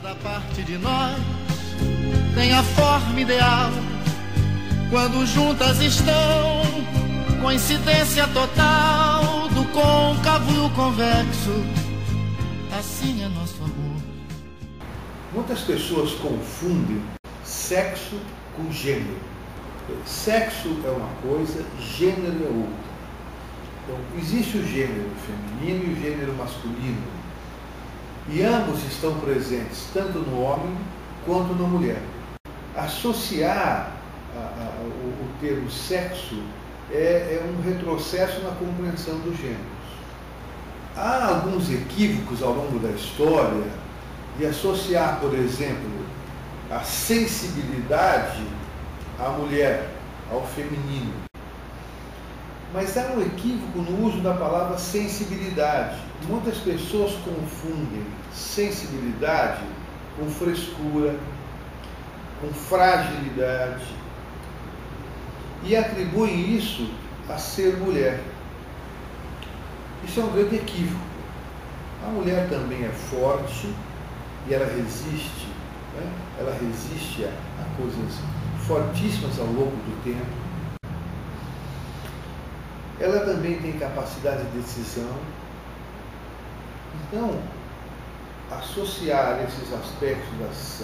Cada parte de nós tem a forma ideal. Quando juntas estão, coincidência total do côncavo e o convexo. Assim é nosso amor. Muitas pessoas confundem sexo com gênero. Sexo é uma coisa, gênero é outra. Então, existe o gênero feminino e o gênero masculino. E ambos estão presentes, tanto no homem quanto na mulher. Associar o termo sexo é um retrocesso na compreensão dos gêneros. Há alguns equívocos ao longo da história de associar, por exemplo, a sensibilidade à mulher, ao feminino. Mas há um equívoco no uso da palavra sensibilidade. Muitas pessoas confundem sensibilidade com frescura, com fragilidade, e atribuem isso a ser mulher. Isso é um grande equívoco. A mulher também é forte e ela resiste, né? Ela resiste a coisas fortíssimas ao longo do tempo. Ela também tem capacidade de decisão. Então, associar esses aspectos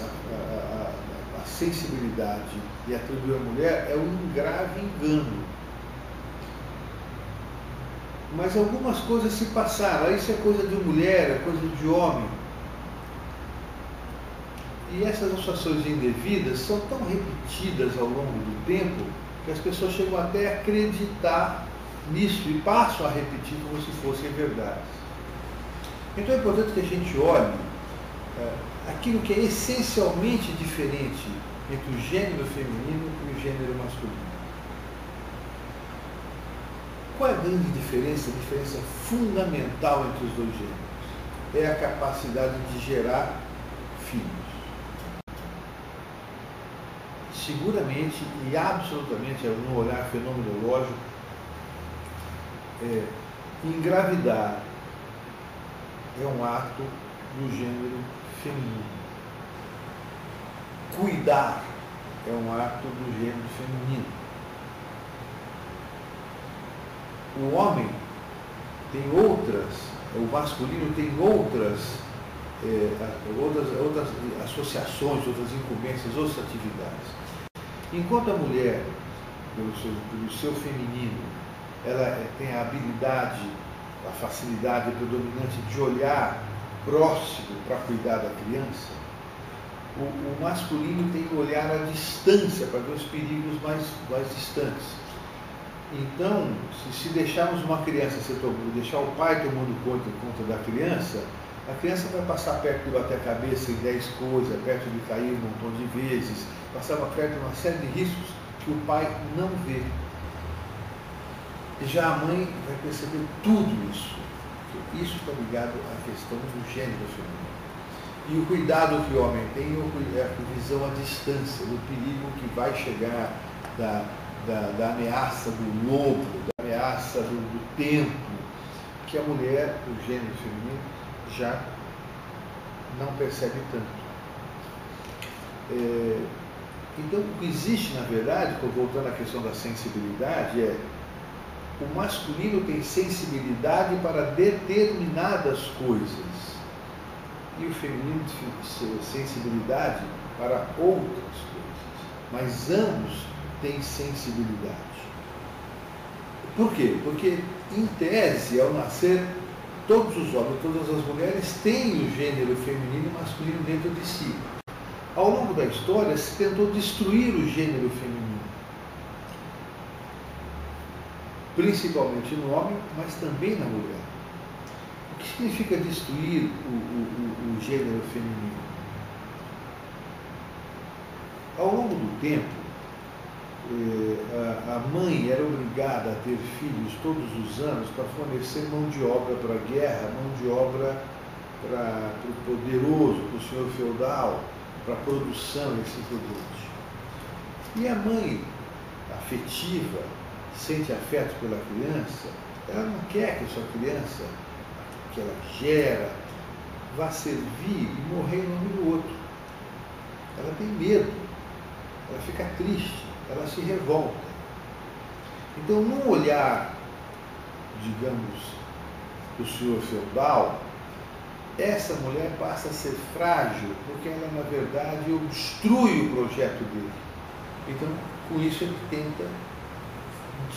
à sensibilidade e atribuir à mulher é um grave engano. Mas algumas coisas se passaram. Isso é coisa de mulher, é coisa de homem. E essas associações indevidas são tão repetidas ao longo do tempo que as pessoas chegam até a acreditar nisso e passam a repetir como se fossem verdades. Então é importante que a gente olhe aquilo que é essencialmente diferente entre o gênero feminino e o gênero masculino. Qual é a grande diferença? A diferença fundamental entre os dois gêneros é a capacidade de gerar filhos. Seguramente e absolutamente, no olhar fenomenológico, engravidar é um ato do gênero feminino. Cuidar é um ato do gênero feminino. O homem tem outras, o masculino tem outras associações, outras incumbências, outras atividades. Enquanto a mulher, pelo seu feminino, ela tem a habilidade, a facilidade predominante de olhar próximo para cuidar da criança, o masculino tem que olhar à distância para ver os perigos mais distantes. Então, se deixarmos uma criança, deixar o pai tomando conta da criança, a criança vai passar perto de bater a cabeça em 10 coisas, perto de cair um montão de vezes, passar perto de uma série de riscos que o pai não vê. E já a mãe vai perceber tudo isso. Isso está ligado à questão do gênero feminino. E o cuidado que o homem tem é a visão à distância, do perigo que vai chegar, da ameaça do lobo, da ameaça do tempo, que a mulher, o gênero feminino, já não percebe tanto. Então, o que existe, na verdade, voltando à questão da sensibilidade, o masculino tem sensibilidade para determinadas coisas e o feminino tem sensibilidade para outras coisas, mas ambos têm sensibilidade. Por quê? Porque, em tese, ao nascer, todos os homens, todas as mulheres têm o gênero feminino e masculino dentro de si. Ao longo da história, se tentou destruir o gênero feminino, principalmente no homem, mas também na mulher. O que significa destruir o gênero feminino? Ao longo do tempo, a mãe era obrigada a ter filhos todos os anos para fornecer mão de obra para a guerra, mão de obra para o poderoso, para o senhor feudal, para a produção e assim por diante. E a mãe afetiva, sente afeto pela criança, ela não quer que a sua criança, que ela gera, vá servir e morrer em nome do outro. Ela tem medo, ela fica triste, ela se revolta. Então, num olhar, digamos, do senhor feudal, essa mulher passa a ser frágil, porque ela, na verdade, obstrui o projeto dele. Então, com isso, ele tenta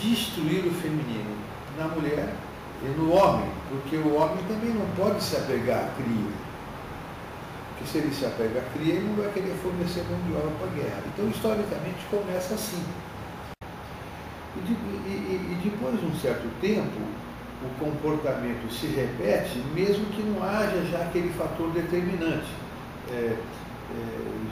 destruir o feminino na mulher e no homem, porque o homem também não pode se apegar à cria. Porque se ele se apega à cria, ele não vai querer fornecer mão de obra para a guerra. Então, historicamente, começa assim. E depois de um certo tempo, o comportamento se repete, mesmo que não haja já aquele fator determinante.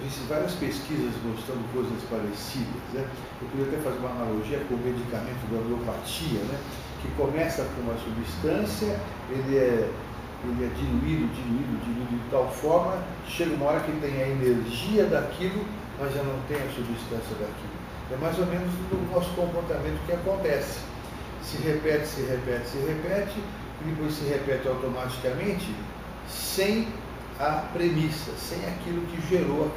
Existem várias pesquisas mostrando coisas parecidas, né? Eu podia até fazer uma analogia com o medicamento da homeopatia, né? Que começa com uma substância, ele é diluído de tal forma, chega uma hora que tem a energia daquilo, mas já não tem a substância daquilo. É mais ou menos o nosso comportamento que acontece. Se repete, e depois se repete automaticamente, sem a premissa, sem aquilo que gerou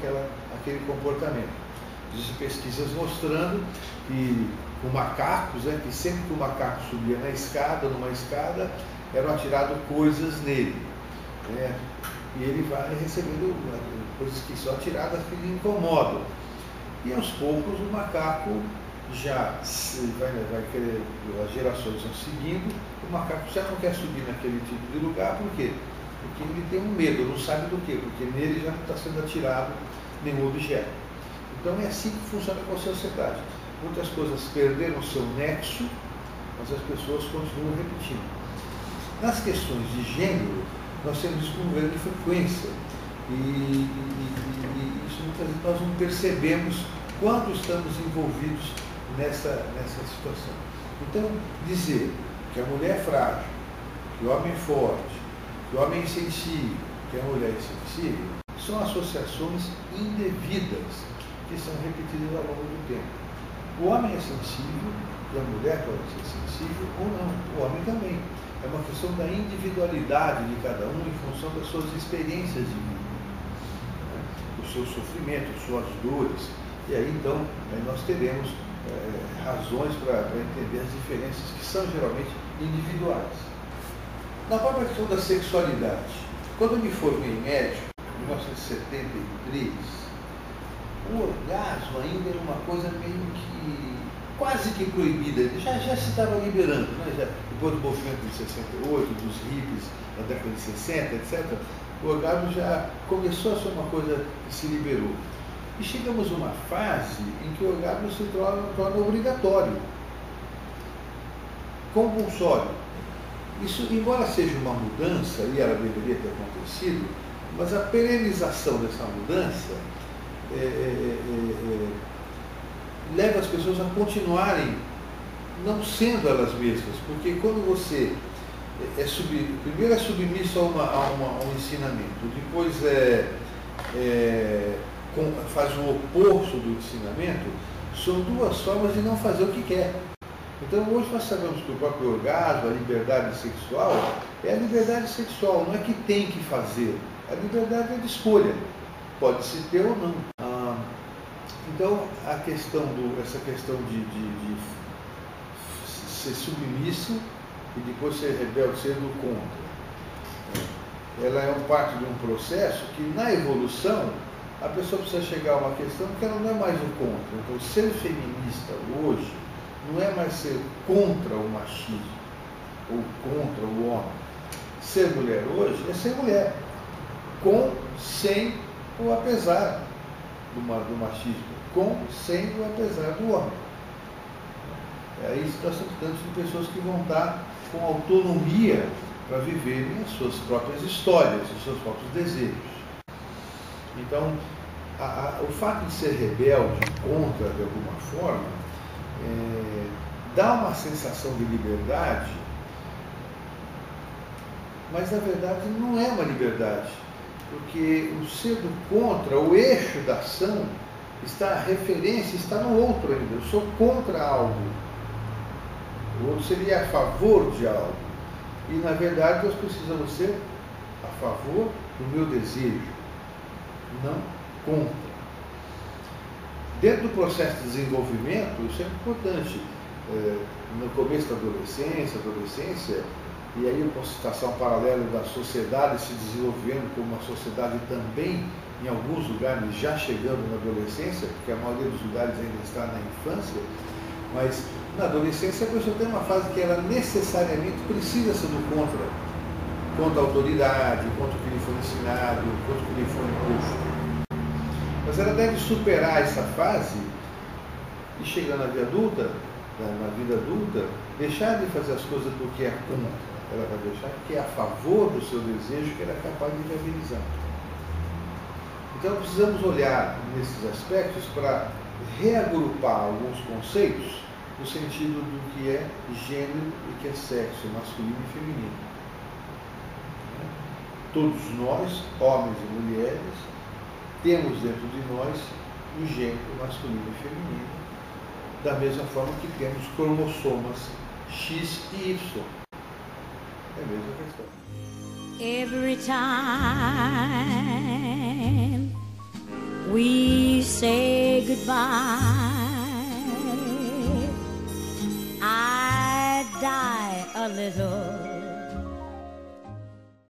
aquele comportamento. Existem pesquisas mostrando que com macacos, que sempre que o macaco subia numa escada, eram atiradas coisas nele. E ele vai recebendo coisas que são atiradas que lhe incomodam. E aos poucos o macaco já vai querer, as gerações vão seguindo, o macaco já não quer subir naquele tipo de lugar, por quê? Porque ele tem um medo, não sabe do quê? Porque nele já não está sendo atirado nenhum objeto. Então é assim que funciona com a sociedade. Muitas coisas perderam seu nexo, mas as pessoas continuam repetindo. Nas questões de gênero, nós temos isso com grande frequência. E isso muitas vezes nós não percebemos quando estamos envolvidos nessa situação. Então, dizer que a mulher é frágil, que o homem é forte, que o homem é insensível, que a mulher é insensível, são associações indevidas que são repetidas ao longo do tempo. O homem é sensível e a mulher pode ser sensível ou não. O homem também. É uma questão da individualidade de cada um em função das suas experiências de vida, os seus sofrimentos, suas dores. E aí, então, nós teremos razões para entender as diferenças que são geralmente individuais. Na própria questão da sexualidade, quando eu me formei médico, em 1973, o orgasmo ainda era uma coisa meio que quase que proibida, já se estava liberando, né? Depois do movimento de 68, dos hippies da década de 60, etc., o orgasmo já começou a ser uma coisa que se liberou. E chegamos a uma fase em que o orgasmo se torna obrigatório, compulsório. Isso, embora seja uma mudança, e ela deveria ter acontecido, mas a perenização dessa mudança leva as pessoas a continuarem não sendo elas mesmas, porque quando você primeiro é submisso a um ensinamento, depois faz o oposto do ensinamento, são duas formas de não fazer o que quer. Então hoje nós sabemos que o próprio orgasmo, a liberdade sexual, é a liberdade sexual, não é que tem que fazer, a liberdade é de escolha, pode-se ter ou não. Então essa questão de ser submisso e depois ser rebelde, ser do contra, ela é parte de um processo que na evolução a pessoa precisa chegar a uma questão que ela não é mais o contra. Então ser feminista hoje não é mais ser contra o machismo ou contra o homem. Ser mulher hoje é ser mulher, com, sem ou apesar do machismo, com, sem ou apesar do homem. Aí nós estamos tratando de pessoas que vão estar com autonomia para viverem as suas próprias histórias, os seus próprios desejos. Então, o fato de ser rebelde contra, de alguma forma, dá uma sensação de liberdade, mas na verdade não é uma liberdade, porque o ser do contra, o eixo da ação, a referência está no outro ainda. Eu sou contra algo, o outro seria a favor de algo. E na verdade nós precisamos ser a favor do meu desejo, não contra. Dentro do processo de desenvolvimento, isso é importante. No começo da adolescência, e aí eu posso citar um paralelo da sociedade se desenvolvendo como uma sociedade também, em alguns lugares, já chegando na adolescência, porque a maioria dos lugares ainda está na infância, mas na adolescência a pessoa tem uma fase que ela necessariamente precisa ser do contra a autoridade, contra o que lhe foi ensinado, contra o que lhe foi imposto. Mas ela deve superar essa fase e chegar na vida adulta, deixar de fazer as coisas porque é contra. Ela vai deixar que é a favor do seu desejo que ela é capaz de viabilizar. Então precisamos olhar nesses aspectos para reagrupar alguns conceitos no sentido do que é gênero e que é sexo, masculino e feminino. Todos nós, homens e mulheres, temos dentro de nós o gênero masculino e feminino, da mesma forma que temos cromossomas X e Y. É a mesma questão. Every time we say goodbye, I die a little